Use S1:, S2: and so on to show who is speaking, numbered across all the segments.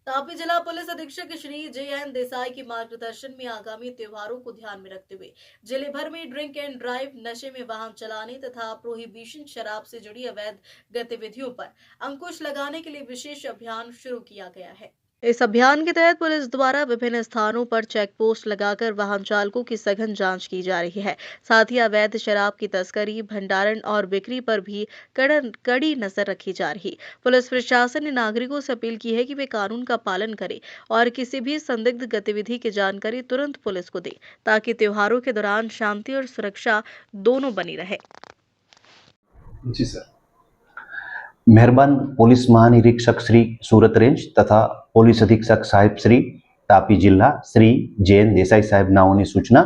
S1: तापी जिला पुलिस अधीक्षक श्री जे.एन. देसाई के मार्गदर्शन में आगामी त्योहारों को ध्यान में रखते हुए जिले भर में ड्रिंक एंड ड्राइव, नशे में वाहन चलाने तथा प्रोहिबिशन शराब से जुड़ी अवैध गतिविधियों पर अंकुश लगाने के लिए विशेष अभियान शुरू किया गया है। इस अभियान के तहत पुलिस द्वारा विभिन्न स्थानों पर चेक पोस्ट लगाकर वाहन चालकों की सघन जांच की जा रही है। साथ ही अवैध शराब की तस्करी, भंडारण और बिक्री पर भी कड़ी नजर रखी जा रही। पुलिस प्रशासन ने नागरिकों से अपील की है कि वे कानून का पालन करें और किसी भी संदिग्ध गतिविधि की जानकारी तुरंत पुलिस को दें, ताकि त्योहारों के दौरान शांति और सुरक्षा दोनों बनी रहे।
S2: जी सर। मेहरबान पोलीस महानिरीक्षक श्री सूरत रेंज तथा पोलीस अधीक्षक साहेब श्री तापी जिल्ला श्री जे.एन. देसाई साहेब नाओनी सूचना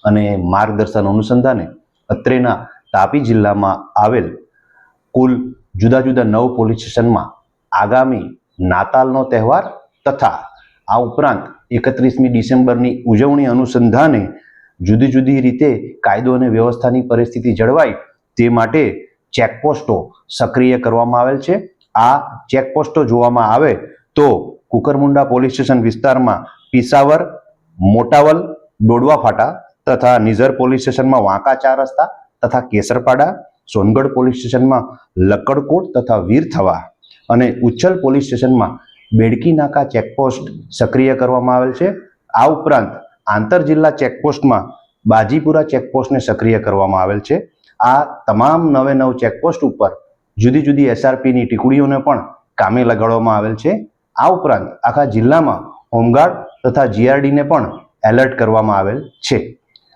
S2: અને માર્ગદર્શન અનુસંધાને અત્રેના તાપી જિલ્લામાં આવેલ કુલ જુદા જુદા 9 પોલીસ સ્ટેશનમાં આગામી નાતાલનો તહેવાર તથા આ ઉપરાંત 31મી ડિસેમ્બરની ઉજવણી અનુસંધાને જુદી જુદી રીતે કાયદો અને વ્યવસ્થાની પરિસ્થિતિ જળવાય તે માટે ચેકપોસ્ટો સક્રિય કરવામાં આવેલ છે। આ ચેકપોસ્ટો જોવામાં આવે તો કુકરમુંડા પોલીસ સ્ટેશન વિસ્તારમાં પીસાવર, મોટાવલ, ડોડવા ફાટા તથા નિઝર પોલીસ સ્ટેશનમાં વાંકા 4 રસ્તા તથા કેસરપાડા, સોનગઢ પોલીસ સ્ટેશનમાં લક્કડકોટ તથા વીરથવા અને ઉચ્છલ પોલીસ સ્ટેશનમાં બેડકી નાકા ચેકપોસ્ટ સક્રિય કરવામાં આવેલ છે। આ ઉપરાંત આંતર જિલ્લા ચેકપોસ્ટમાં બાજીપુરા ચેકપોસ્ટને સક્રિય કરવામાં આવેલ છે। આ તમામ 9 ચેકપોસ્ટ ઉપર જુદી જુદી એસઆરપીની ટીકડીઓને પણ કામે લગાડવામાં આવેલ છે। આ ઉપરાંત આખા જિલ્લામાં હોમગાર્ડ તથા જીઆરડીને પણ એલર્ટ કરવામાં આવેલ છે।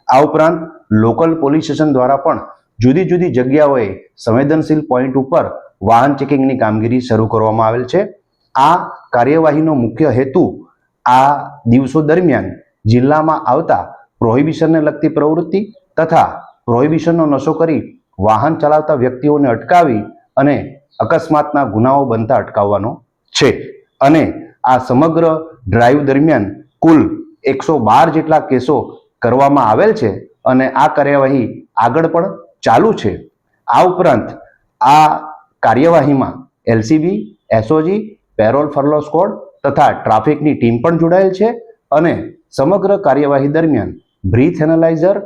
S2: આ ઉપરાંત લોકલ પોલીસ સ્ટેશન દ્વારા પણ જુદી જુદી જગ્યાઓએ સંવેદનશીલ પોઈન્ટ ઉપર વાહન ચેકિંગની કામગીરી શરૂ કરવામાં આવેલ છે। આ કાર્યવાહીનો મુખ્ય હેતુ આ દિવસો દરમિયાન જિલ્લામાં આવતા પ્રોહિબિશનને લગતી પ્રવૃત્તિ તથા પ્રોહિબિશનનો નશો કરી વાહન ચલાવતા વ્યક્તિઓને અટકાવી અને અકસ્માતના ગુનાઓ બનતા અટકાવવાનો છે। અને આ સમગ્ર ડ્રાઈવ દરમિયાન કુલ 112 જેટલા કેસો કરવામાં આવેલ છે અને આ કાર્યવાહી આગળ પણ ચાલુ છે। આ ઉપરાંત આ કાર્યવાહીમાં LCB, SOG, parole furlough squad તથા ટ્રાફિકની ટીમ પણ જોડાયેલ છે અને સમગ્ર કાર્યવાહી દરમિયાન breath analyser,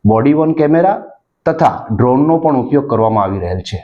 S2: body worn camera તથા ડ્રોનનો પણ ઉપયોગ કરવામાં આવી રહેલ છે।